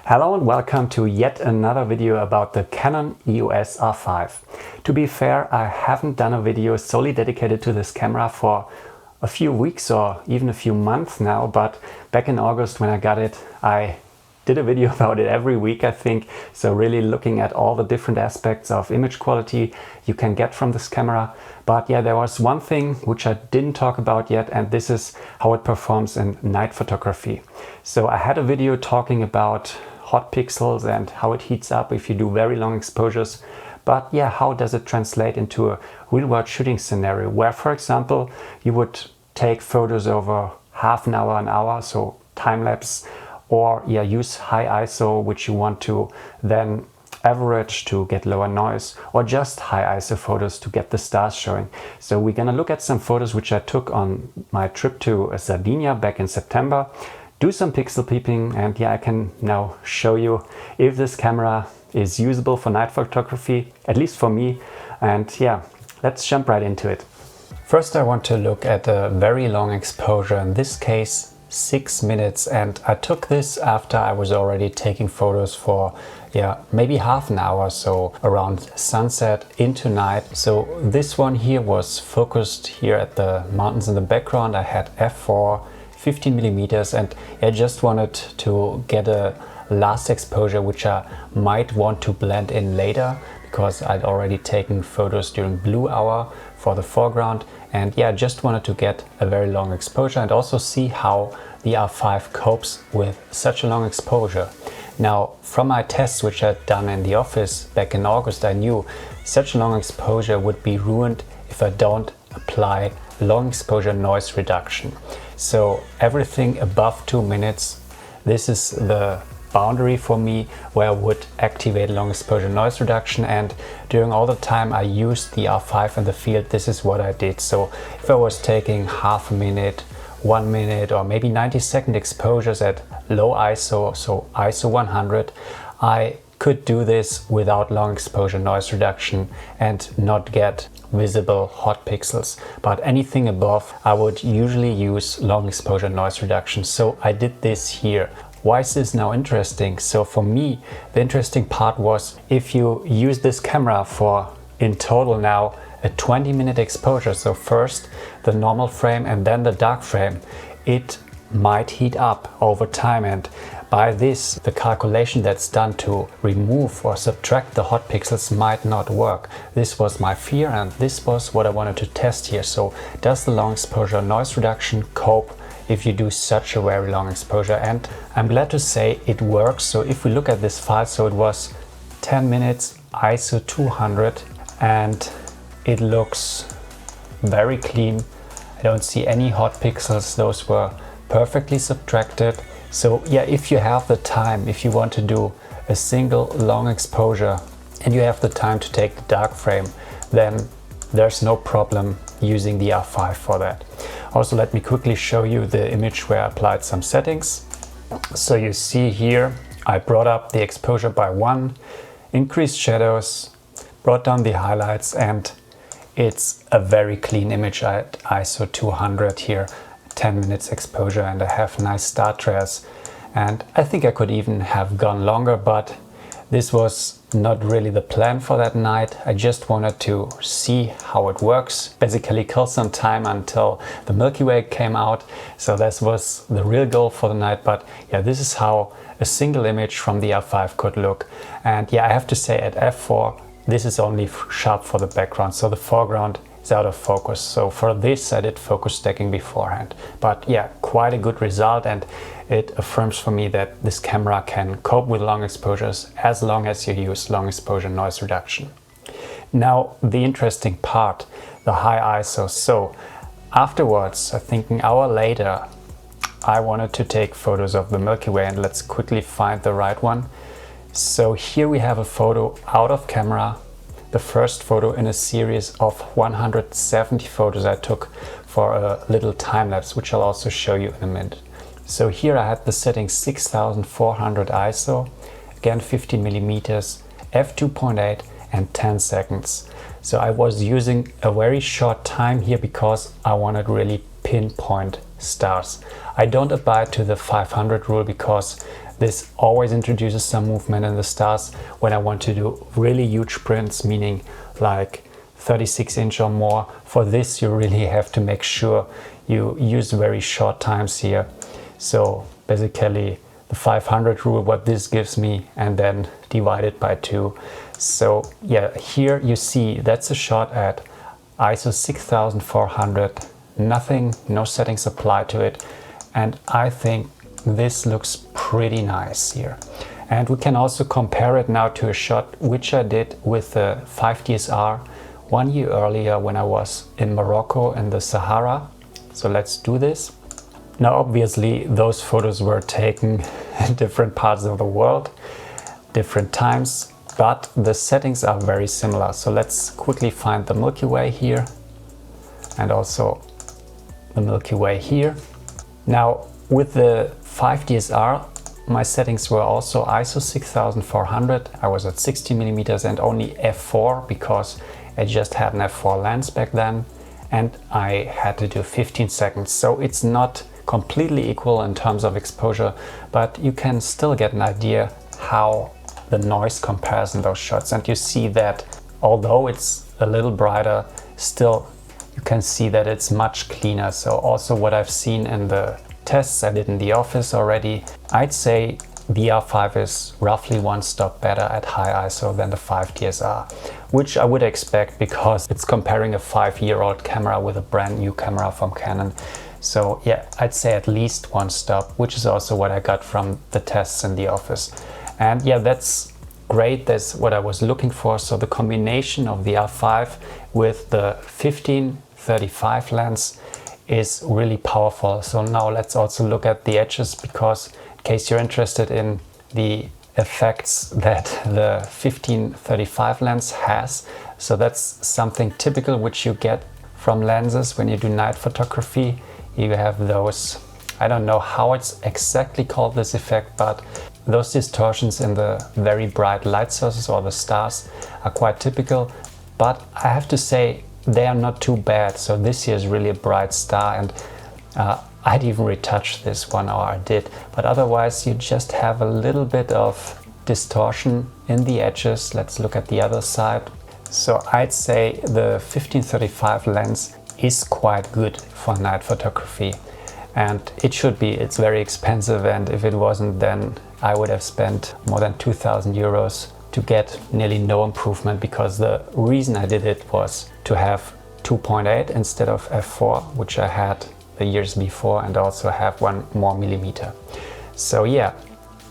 Hello and welcome to yet another video about the Canon EOS R5. To be fair, I haven't done a video solely dedicated to this camera for a few weeks or even a few months now, but back in August when I got it, I did a video about it every week, I think. So really looking at all the different aspects of image quality you can get from this camera. But yeah, there was one thing which I didn't talk about yet, and this is how it performs in night photography. So I had a video talking about hot pixels and how it heats up if you do very long exposures. But yeah, how does it translate into a real-world shooting scenario where, for example, you would take photos over half an hour, so time-lapse, or yeah, use high ISO, which you want to then average to get lower noise, or just high ISO photos to get the stars showing. So we're gonna look at some photos which I took on my trip to Sardinia back in September, do some pixel peeping, and yeah, I can now show you if this camera is usable for night photography, at least for me. And yeah, let's jump right into it. First, I want to look at a very long exposure, in this case 6 minutes, and I took this after I was already taking photos for maybe half an hour, so around sunset into night. So this one here was focused here at the mountains in the background. I had f4 15mm, and I just wanted to get a last exposure which I might want to blend in later, because I'd already taken photos during blue hour for the foreground, and yeah, just wanted to get a very long exposure and also see how the R5 copes with such a long exposure. Now, from my tests which I'd done in the office back in August, I knew such a long exposure would be ruined if I don't apply long exposure noise reduction. So everything above 2 minutes, this is the boundary for me where I would activate long exposure noise reduction, and during all the time I used the R5 in the field, this is what I did. So if I was taking half a minute, 1 minute, or maybe 90-second exposures at low ISO, so ISO 100, I could do this without long exposure noise reduction and not get visible hot pixels. But anything above, I would usually use long exposure noise reduction. So I did this here. Why is this now interesting? So for me, the interesting part was if you use this camera for, in total now, a 20-minute exposure, so first the normal frame and then the dark frame, it might heat up over time, and by this the calculation that's done to remove or subtract the hot pixels might not work. This was my fear, and this was what I wanted to test here. So does the long exposure noise reduction cope if you do such a very long exposure? And I'm glad to say it works. So if we look at this file, so it was 10 minutes ISO 200, and it looks very clean. I don't see any hot pixels, those were perfectly subtracted. So yeah, if you have the time, if you want to do a single long exposure and you have the time to take the dark frame, then there's no problem using the R5 for that. Also, let me quickly show you the image where I applied some settings. So you see here, I brought up the exposure by 1, increased shadows, brought down the highlights, and it's a very clean image at ISO 200 here, 10 minutes exposure, and I have nice star trails. And I think I could even have gone longer, but this was not really the plan for that night. I just wanted to see how it works, basically kill some time until the Milky Way came out. So this was the real goal for the night. But yeah, this is how a single image from the R5 could look. And yeah, I have to say at f4, this is only sharp for the background, so the foreground is out of focus. So for this I did focus stacking beforehand. But yeah, quite a good result, and it affirms for me that this camera can cope with long exposures as long as you use long exposure noise reduction. Now the interesting part, the high ISO. So afterwards, I think an hour later, I wanted to take photos of the Milky Way, and let's quickly find the right one. So here we have a photo out of camera, the first photo in a series of 170 photos I took for a little time lapse, which I'll also show you in a minute. So here I had the setting 6400 ISO, again 15mm, f2.8 and 10 seconds. So I was using a very short time here because I wanted really pinpoint stars. I don't abide to the 500 rule because This always introduces some movement in the stars when I want to do really huge prints, meaning like 36" or more. For this you really have to make sure you use very short times here. So basically the 500 rule, what this gives me, and then divide it by 2. So yeah, here you see that's a shot at ISO 6400, nothing, no settings applied to it, and I think this looks pretty nice here. And we can also compare it now to a shot which I did with the 5DSR 1 year earlier when I was in Morocco in the Sahara. So let's do this. Now obviously those photos were taken in different parts of the world, different times, but the settings are very similar. So let's quickly find the Milky Way here and also the Milky Way here. Now with the 5DSR my settings were also ISO 6400. I was at 60mm and only f4 because I just had an f4 lens back then, and I had to do 15 seconds. So it's not completely equal in terms of exposure, but you can still get an idea how the noise compares in those shots. And you see that although it's a little brighter, still you can see that it's much cleaner. So also what I've seen in the tests I did in the office already, I'd say the R5 is roughly 1 stop better at high ISO than the 5DSR, which I would expect because it's comparing a 5-year-old camera with a brand new camera from Canon. So yeah, I'd say at least 1 stop, which is also what I got from the tests in the office. And yeah, that's great. That's what I was looking for. So the combination of the R5 with the 15-35 lens is really powerful. So now let's also look at the edges, because in case you're interested in the effects that the 15-35 lens has. So that's something typical which you get from lenses when you do night photography. You have those, I don't know how it's exactly called, this effect, but those distortions in the very bright light sources or the stars are quite typical. But I have to say they are not too bad. So this here is really a bright star, and I'd even retouched this one, or I did. But otherwise you just have a little bit of distortion in the edges. Let's look at the other side. So I'd say the 15-35 lens is quite good for night photography, and it should be. It's very expensive, and if it wasn't, then I would have spent more than 2,000 euros to get nearly no improvement, because the reason I did it was to have 2.8 instead of f4, which I had the years before, and also have 1 more millimeter. So yeah,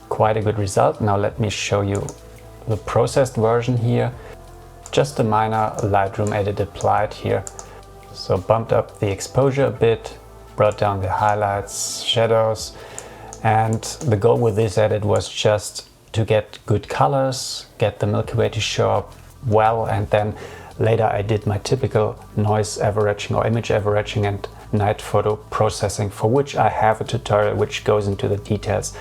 quite a good result. Now let me show you the processed version here. Just a minor Lightroom edit applied here. So bumped up the exposure a bit, brought down the highlights, shadows, and the goal with this edit was just to get good colors, get the Milky Way to show up well, and then later I did my typical noise averaging or image averaging and night photo processing, for which I have a tutorial which goes into the details.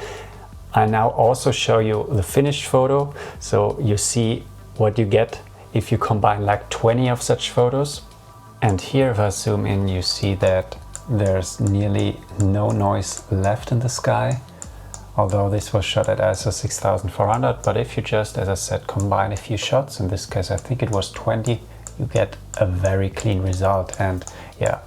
I now also show you the finished photo, so you see what you get if you combine like 20 of such photos. And here if I zoom in, you see that there's nearly no noise left in the sky, although this was shot at ISO 6400. But if you just, as I said, combine a few shots, in this case I think it was 20, you get a very clean result. And yeah,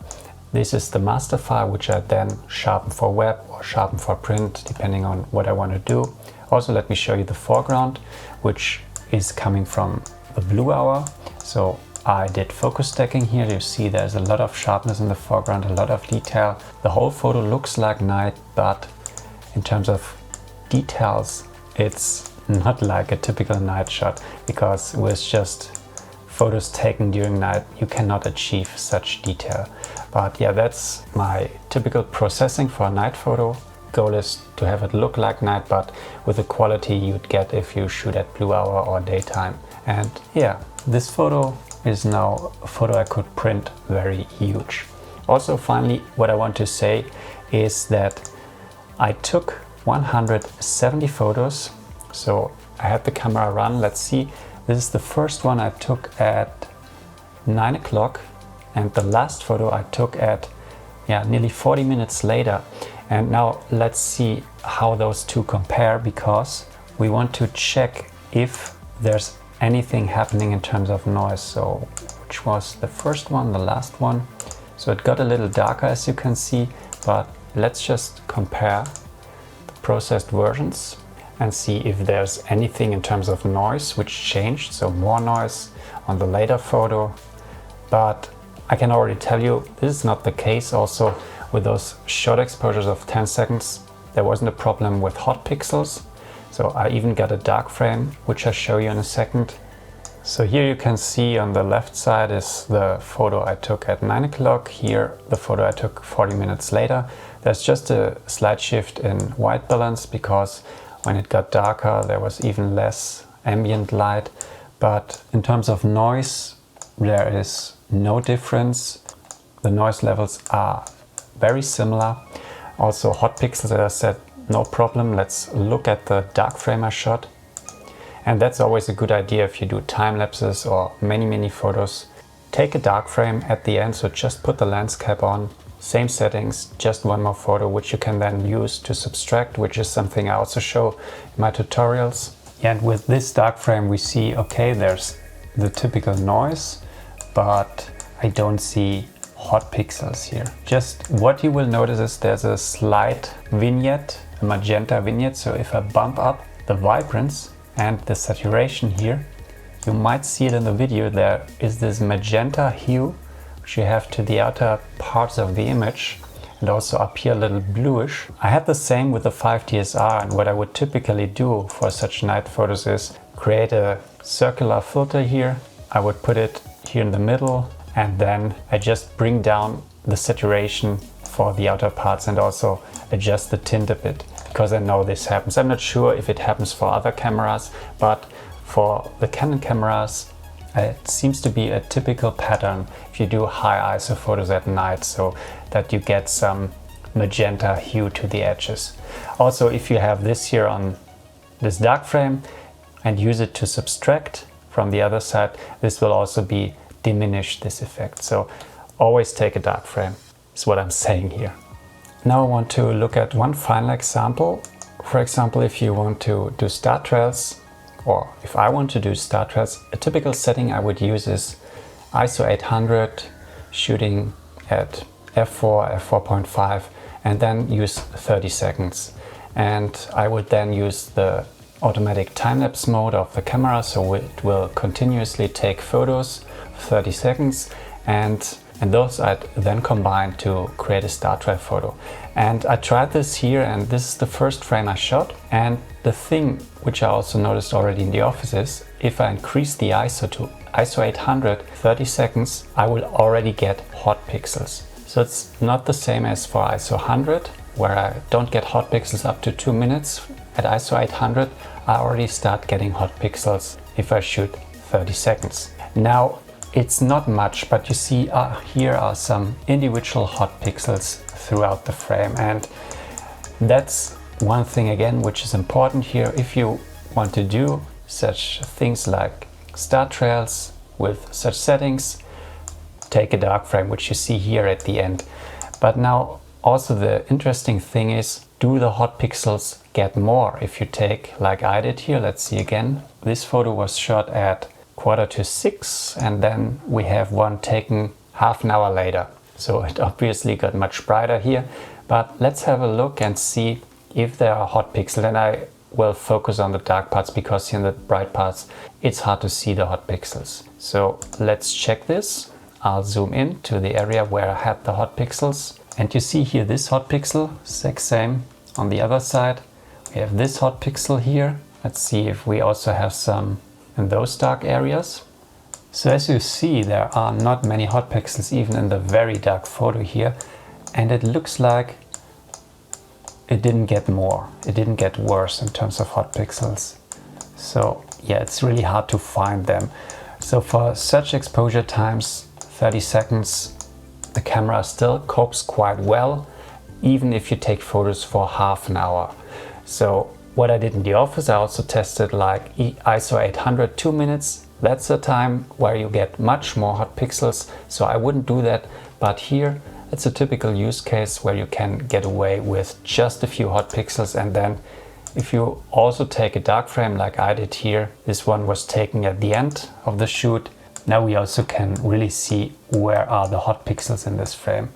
this is the master file, which I then sharpen for web or sharpen for print, depending on what I want to do. Also, let me show you the foreground, which is coming from the blue hour. So I did focus stacking here. You see there's a lot of sharpness in the foreground, a lot of detail. The whole photo looks like night, but in terms of details, it's not like a typical night shot, because with just photos taken during night, you cannot achieve such detail. But yeah, that's my typical processing for a night photo. Goal is to have it look like night, but with the quality you'd get if you shoot at blue hour or daytime. And yeah, this photo is now a photo I could print very huge. Also, finally, what I want to say is that I took 170 photos. So I had the camera run. Let's see. This is the first one I took at 9 o'clock, and the last photo I took at nearly 40 minutes later. And now let's see how those two compare, because we want to check if there's anything happening in terms of noise. So which was the first one, the last one. So it got a little darker, as you can see, but let's just compare the processed versions and see if there's anything in terms of noise which changed. So more noise on the later photo, but I can already tell you this is not the case. Also with those short exposures of 10 seconds, there wasn't a problem with hot pixels. So I even got a dark frame, which I'll show you in a second. So here you can see on the left side is the photo I took at 9 o'clock. Here the photo I took 40 minutes later. There's just a slight shift in white balance because when it got darker there was even less ambient light. But in terms of noise, there is no difference. The noise levels are very similar. Also hot pixels, as I said, no problem. Let's look at the dark frame I shot. And that's always a good idea if you do time lapses or many photos. Take a dark frame at the end, so just put the lens cap on, same settings, just one more photo, which you can then use to subtract, which is something I also show in my tutorials. And with this dark frame we see, okay, there's the typical noise, but I don't see hot pixels here. Just what you will notice is there's a slight vignette, a magenta vignette. So if I bump up the vibrance and the saturation here, you might see it in the video, there is this magenta hue which you have to the outer parts of the image, and also up here a little bluish. I had the same with the 5 DSR, and what I would typically do for such night photos is create a circular filter here. I would put it here in the middle, and then I just bring down the saturation for the outer parts and also adjust the tint a bit, because I know this happens. I'm not sure if it happens for other cameras, but for the Canon cameras it seems to be a typical pattern if you do high ISO photos at night, so that you get some magenta hue to the edges. Also, if you have this here on this dark frame and use it to subtract from the other side, this will also be diminish this effect. So always take a dark frame, is what I'm saying here. Now I want to look at one final example. For example, if you want to do star trails, or if I want to do star trails, a typical setting I would use is ISO 800, shooting at f4, f4.5, and then use 30 seconds. And I would then use the automatic time-lapse mode of the camera, so it will continuously take photos for 30 seconds, and those I'd then combine to create a star trail photo. And I tried this here, and this is the first frame I shot. And the thing which I also noticed already in the office is if I increase the ISO to ISO 800, 30 seconds, I will already get hot pixels. So it's not the same as for ISO 100, where I don't get hot pixels up to 2 minutes. At ISO 800, I already start getting hot pixels if I shoot 30 seconds. Now, it's not much, but you see here are some individual hot pixels throughout the frame, and that's one thing again which is important here. If you want to do such things like star trails with such settings, take a dark frame, which you see here at the end. But now also the interesting thing is, do the hot pixels get more if you take, like I did here? Let's see again. This photo was shot at 5:45, and then we have one taken half an hour later. So it obviously got much brighter here, but let's have a look and see if there are hot pixels. And I will focus on the dark parts, because in the bright parts it's hard to see the hot pixels. So let's check this. I'll zoom in to the area where I had the hot pixels, and you see here this hot pixel, same on the other side. We have this hot pixel here. Let's see if we also have some in those dark areas. So as you see, there are not many hot pixels even in the very dark photo here, and it looks like it didn't get more, it didn't get worse in terms of hot pixels. So yeah, it's really hard to find them. So for such exposure times, 30 seconds, the camera still copes quite well, even if you take photos for half an hour. So what I did in the office, I also tested like ISO 800, 2 minutes. That's the time where you get much more hot pixels, so I wouldn't do that. But here It's a typical use case where you can get away with just a few hot pixels, and then if you also take a dark frame like I did here, this one was taken at the end of the shoot. Now we also can really see where are the hot pixels in this frame.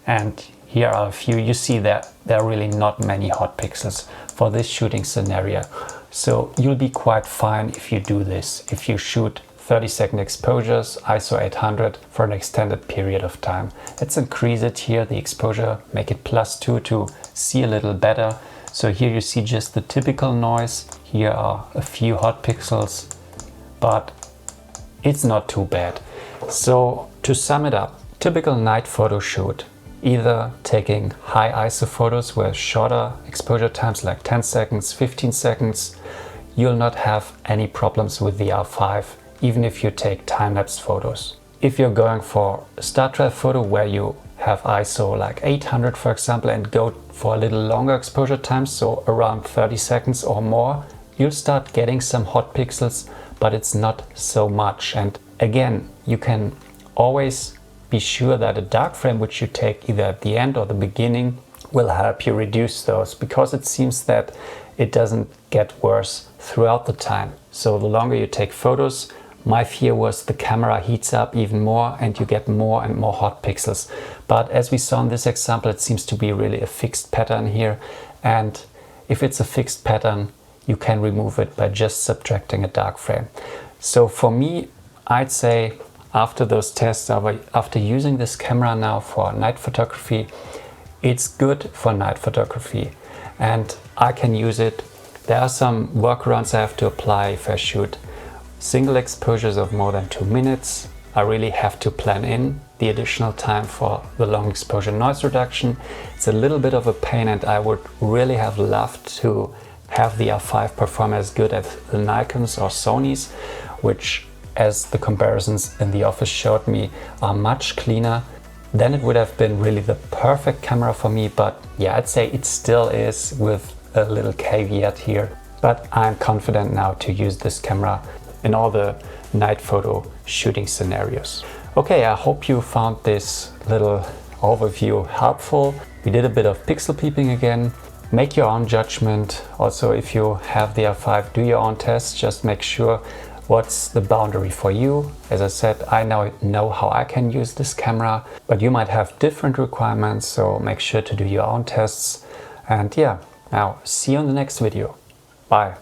And here are a few. You see that there are really not many hot pixels for this shooting scenario. So you'll be quite fine if you do this. If you shoot 30-second exposures, ISO 800 for an extended period of time. Let's increase it here, the exposure, make it +2 to see a little better. So here you see just the typical noise. Here are a few hot pixels, but it's not too bad. So to sum it up, typical night photo shoot, either taking high ISO photos with shorter exposure times like 10 seconds, 15 seconds, you'll not have any problems with the R5, even if you take time-lapse photos. If you're going for a start drive photo where you have ISO like 800 for example and go for a little longer exposure times, so around 30 seconds or more, you'll start getting some hot pixels, but it's not so much. And again, you can always be sure that a dark frame which you take either at the end or the beginning will help you reduce those, because it seems that it doesn't get worse throughout the time. So the longer you take photos, my fear was the camera heats up even more and you get more and more hot pixels. But as we saw in this example, it seems to be really a fixed pattern here. And if it's a fixed pattern, you can remove it by just subtracting a dark frame. So for me, I'd say after those tests, after using this camera now for night photography, it's good for night photography and I can use it. There are some workarounds I have to apply if I shoot single exposures of more than 2 minutes. I really have to plan in the additional time for the long exposure noise reduction. It's a little bit of a pain and I would really have loved to have the R5 perform as good as the Nikons or Sonys, which, as the comparisons in the office showed me, are much cleaner. Then it would have been really the perfect camera for me, but yeah, I'd say it still is with a little caveat here. But I'm confident now to use this camera in all the night photo shooting scenarios. Okay, I hope you found this little overview helpful. We did a bit of pixel peeping again. Make your own judgment. Also, if you have the R5, do your own tests. Just make sure what's the boundary for you. As I said, I now know how I can use this camera, but you might have different requirements, so make sure to do your own tests. And yeah, now see you in the next video. Bye.